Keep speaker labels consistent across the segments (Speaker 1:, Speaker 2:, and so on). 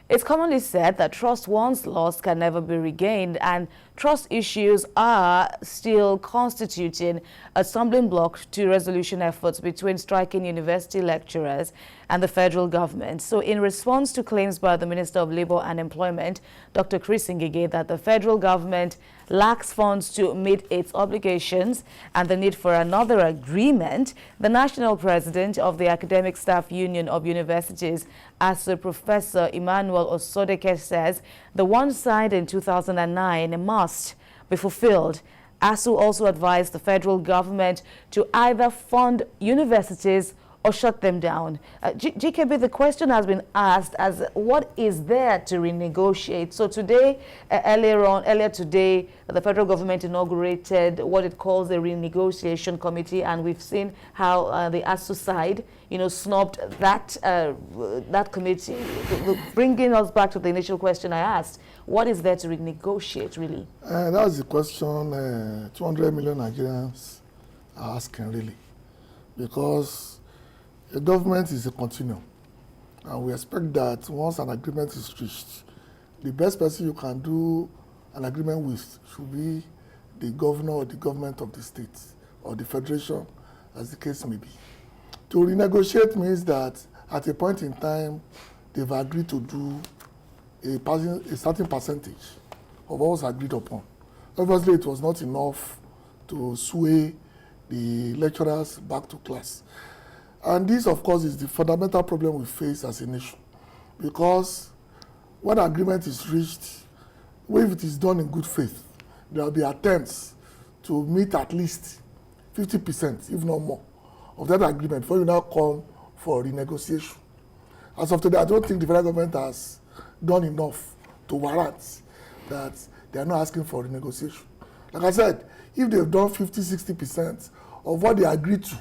Speaker 1: It's commonly said that trust once lost can never be regained, and trust issues are still constituting a stumbling block to resolution efforts between striking university lecturers and the federal government. So in response to claims by the Minister of Labour and Employment, Dr. Ngige, that the federal government lacks funds to meet its obligations and the need for another agreement, the national president of the Academic Staff Union of Universities, ASUU, Professor Emmanuel Osodeke, says the one signed in 2009 must be fulfilled. ASUU also advised the federal government to either fund universities or shut them down. GKB, the question has been asked as what is there to renegotiate? So today, earlier today, the federal government inaugurated what it calls the renegotiation committee, and we've seen how the ASUU side, snubbed that committee. Bringing us back to the initial question I asked, what is there to renegotiate, really?
Speaker 2: That's the question 200 million Nigerians are asking, really, because the government is a continuum, and we expect that once an agreement is reached, the best person you can do an agreement with should be the governor or the government of the state or the federation, as the case may be. To renegotiate means that at a point in time, they've agreed to do a certain percentage of what was agreed upon. Obviously, it was not enough to sway the lecturers back to class. And this, of course, is the fundamental problem we face as a nation. Because when agreement is reached, if it is done in good faith, there will be attempts to meet at least 50%, if not more, of that agreement before you now come for renegotiation. As of today, I don't think the federal government has done enough to warrant that they are not asking for renegotiation. Like I said, if they've done 50-60% of what they agreed to,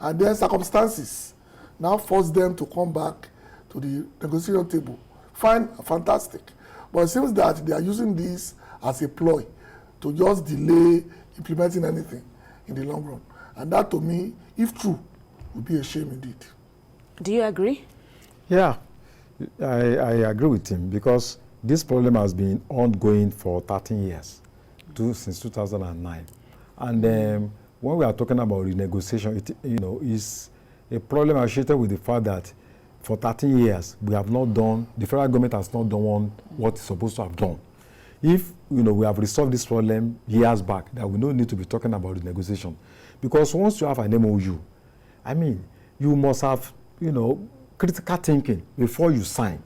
Speaker 2: and then circumstances now force them to come back to the negotiation table, fine, fantastic. But it seems that they are using this as a ploy to just delay implementing anything in the long run. And that, to me, if true, would be a shame indeed.
Speaker 1: Do you agree?
Speaker 3: Yeah, I agree with him, because this problem has been ongoing for 13 years, since 2009. And when we are talking about renegotiation, it is a problem associated with the fact that for 13 years, we have not done, the federal government has not done what it's supposed to have done. If, we have resolved this problem years back, that we don't need to be talking about renegotiation. Because once you have an MOU, you must have, critical thinking before you sign.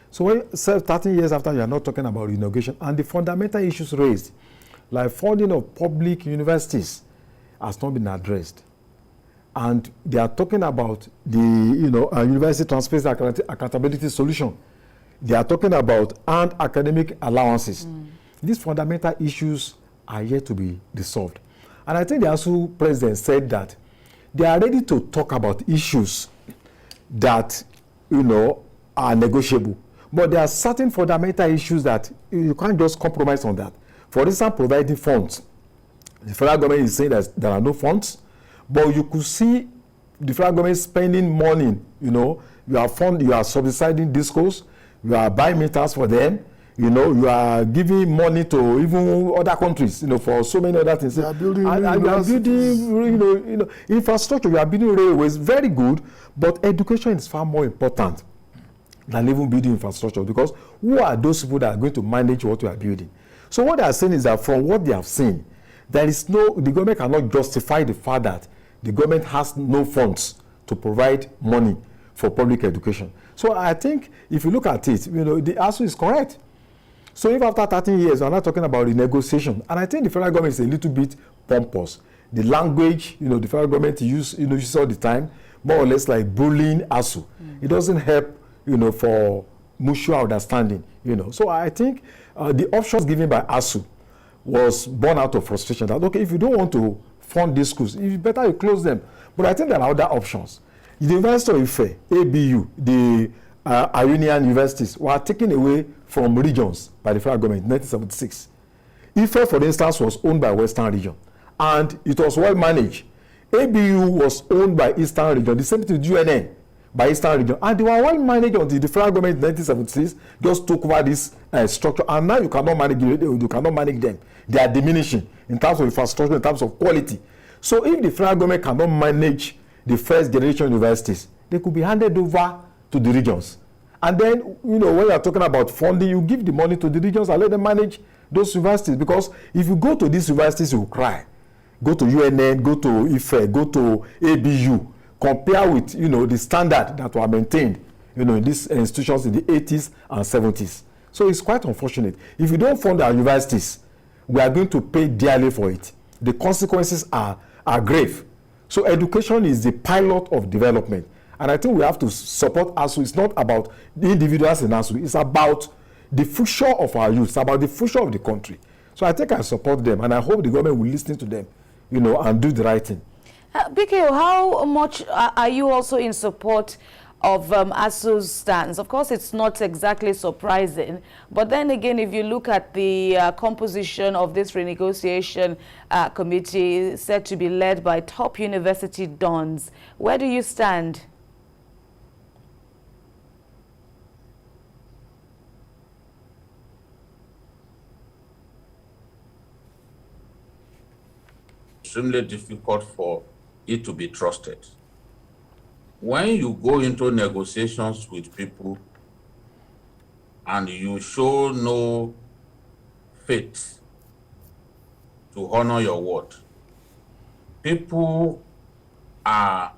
Speaker 3: So when 13 years after, you are not talking about renegotiation, and the fundamental issues raised, like funding of public universities, has not been addressed. And they are talking about the, University Transparency Accountability Solution. They are talking about earned academic allowances. These fundamental issues are yet to be resolved. And I think the ASUU president said that they are ready to talk about issues that, are negotiable. But there are certain fundamental issues that you can't just compromise on that. For instance, providing funds. The federal government is saying that there are no funds, but you could see the federal government spending money. You are subsidizing discos, you are buying meters for them, you are giving money to even other countries, for so many other things.
Speaker 2: You are building,
Speaker 3: you are building, infrastructure. You are building railways, very good, but education is far more important than even building infrastructure, because who are those people that are going to manage what you are building? So what they are saying is that from what they have seen, the government cannot justify the fact that the government has no funds to provide money for public education. So I think if you look at it, the ASUU is correct. So if after 13 years, we're not talking about renegotiation, and I think the federal government is a little bit pompous. The language, the federal government uses all the time, more or less like bullying ASUU. It doesn't help, for mutual understanding, So I think the options given by ASUU was born out of frustration that, okay, if you don't want to fund these schools, it's better you close them. But I think there are other options. The University of Ife, ABU, the Ionian universities were taken away from regions by the federal government in 1976. Ife, for instance, was owned by Western region, and it was well managed. ABU was owned by Eastern region, the same thing with UNN. by Eastern region, and they were well managed until the federal government in 1976 just took over this structure, and now you cannot manage them. They are diminishing in terms of infrastructure, in terms of quality. So if the federal government cannot manage the first generation universities, they could be handed over to the regions. And then, when you are talking about funding, you give the money to the regions and let them manage those universities. Because if you go to these universities, you will cry. Go to UNN, go to IFE, go to ABU. Compare with, the standard that were maintained, in these institutions in the 80s and 70s. So it's quite unfortunate. If you don't fund our universities, we are going to pay dearly for it. The consequences are grave. So education is the pilot of development. And I think we have to support ASUU. It's not about the individuals in ASUU. It's about the future of our youth. It's about the future of the country. So I think I support them, and I hope the government will listen to them, and do the right thing.
Speaker 1: BK, how much are you also in support of ASUU's stance? Of course, it's not exactly surprising, but then again, if you look at the composition of this renegotiation committee said to be led by top university dons, where do you stand?
Speaker 4: Extremely difficult for it to be trusted. When you go into negotiations with people and you show no faith to honor your word, people are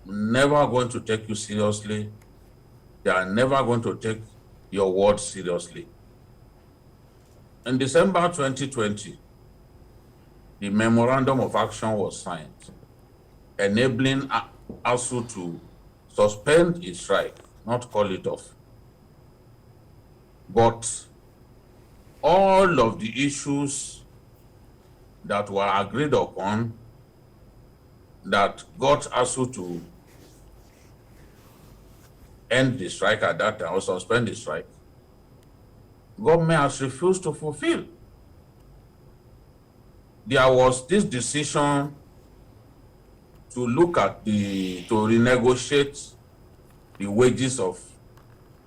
Speaker 4: never going to take you seriously. They are never going to take your word seriously. In December 2020, the memorandum of action was signed, enabling ASUU to suspend its strike, not call it off. But all of the issues that were agreed upon that got ASUU to end the strike at that time, or suspend the strike, government has refused to fulfill. There was this decision to look at to renegotiate the wages of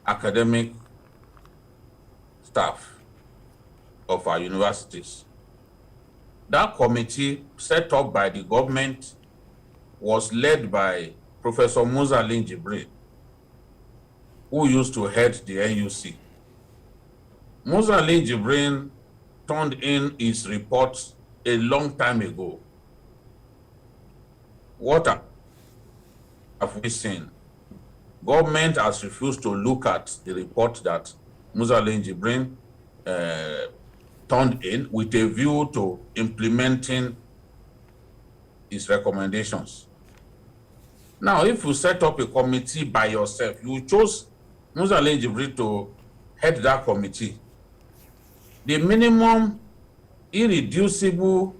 Speaker 4: academic staff of our universities. That committee set up by the government was led by Professor Ngige, who used to head the NUC. Ngige turned in his report a long time ago. What have we seen? Government has refused to look at the report that Ngige turned in with a view to implementing his recommendations. Now, if you set up a committee by yourself, you chose Ngige to head that committee, the minimum irreducible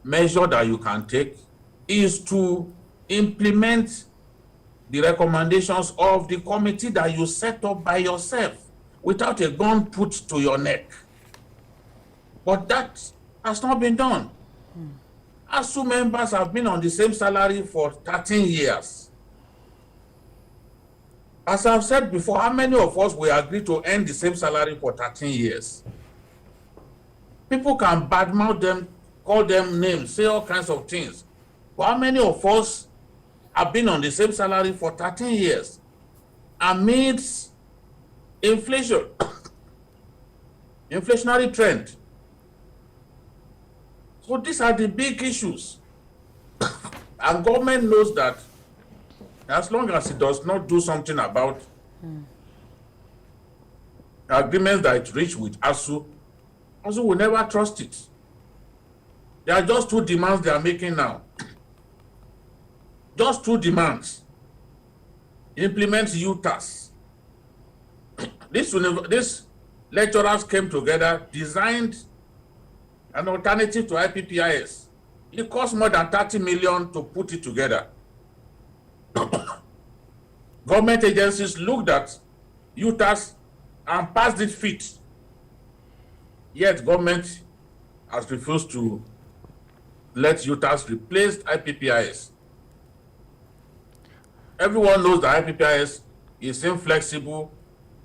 Speaker 4: measure that you can take is to implement the recommendations of the committee that you set up by yourself without a gun put to your neck. But that has not been done. ASUU members have been on the same salary for 13 years. As I've said before, how many of us will agree to earn the same salary for 13 years? People can badmouth them, call them names, say all kinds of things. But how many of us have been on the same salary for 13 years amidst inflation, inflationary trend? So these are the big issues. And government knows that as long as it does not do something about agreements that it reached with ASUU, ASUU will never trust it. There are just two demands they are making now. Just two demands. Implement UTAS. These lecturers came together, designed an alternative to IPPIS. It cost more than 30 million to put it together. Government agencies looked at UTAS and passed it fit. Yet government has refused to let UTAS replace IPPIS. Everyone knows that IPPIS is inflexible.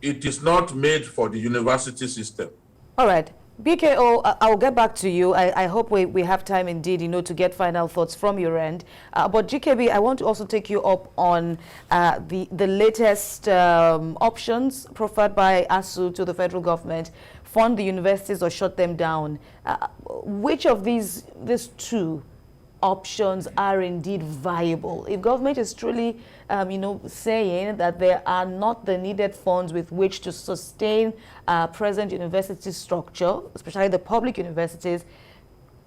Speaker 4: It is not made for the university system.
Speaker 1: All right. BKO, I'll get back to you. I hope we have time indeed, to get final thoughts from your end. But GKB, I want to also take you up on the latest options proffered by ASUU to the federal government: fund the universities or shut them down. Which of these two options are indeed viable? If government is truly, saying that there are not the needed funds with which to sustain present university structure, especially the public universities,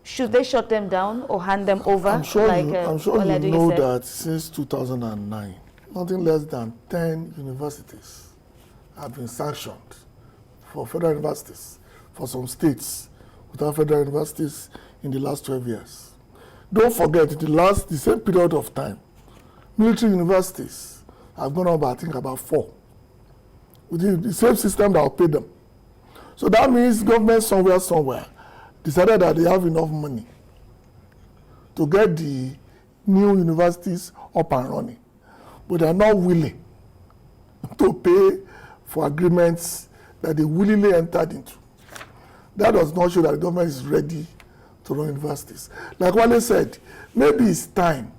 Speaker 1: should they shut them down or hand them over?
Speaker 2: I'm sure
Speaker 1: like,
Speaker 2: you know that since 2009, nothing less than 10 universities have been sanctioned for federal universities, for some states without federal universities in the last 12 years. Don't forget, the same period of time, military universities have gone up, I think, about 4. With the same system that will pay them. So that means government somewhere decided that they have enough money to get the new universities up and running. But they are not willing to pay for agreements that they willingly entered into. That does not show that the government is ready to run universities. Like Wale said, maybe it's time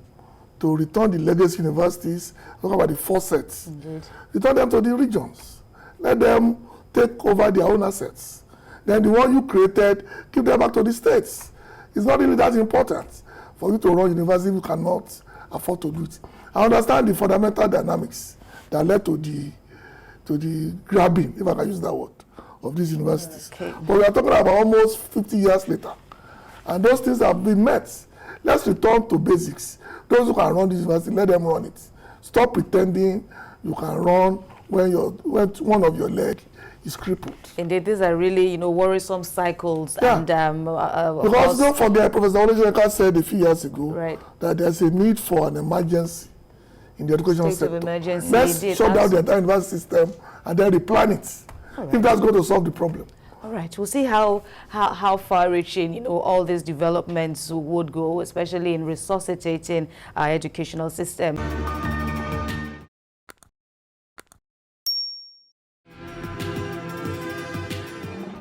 Speaker 2: to return the legacy universities, talk about the 4 sets, return them to the regions. Let them take over their own assets. Then the one you created, give them back to the states. It's not really that important for you to run university if you cannot afford to do it. I understand the fundamental dynamics that led to the grabbing, if I can use that word, of these universities. Okay. But we are talking about almost 50 years later. And those things have been met. Let's return to basics. Those who can run this university, let them run it. Stop pretending you can run when one of your legs is crippled.
Speaker 1: Indeed, these are really, worrisome cycles.
Speaker 2: Yeah.
Speaker 1: And
Speaker 2: because don't forget, Professor Osodeke said a few years ago that there's a need for an emergency in the education
Speaker 1: state
Speaker 2: sector.
Speaker 1: Of emergency.
Speaker 2: Let's shut down the entire university system and then replan it. Right. If that's going to solve the problem.
Speaker 1: All right, we'll see how far-reaching, all these developments would go, especially in resuscitating our educational system.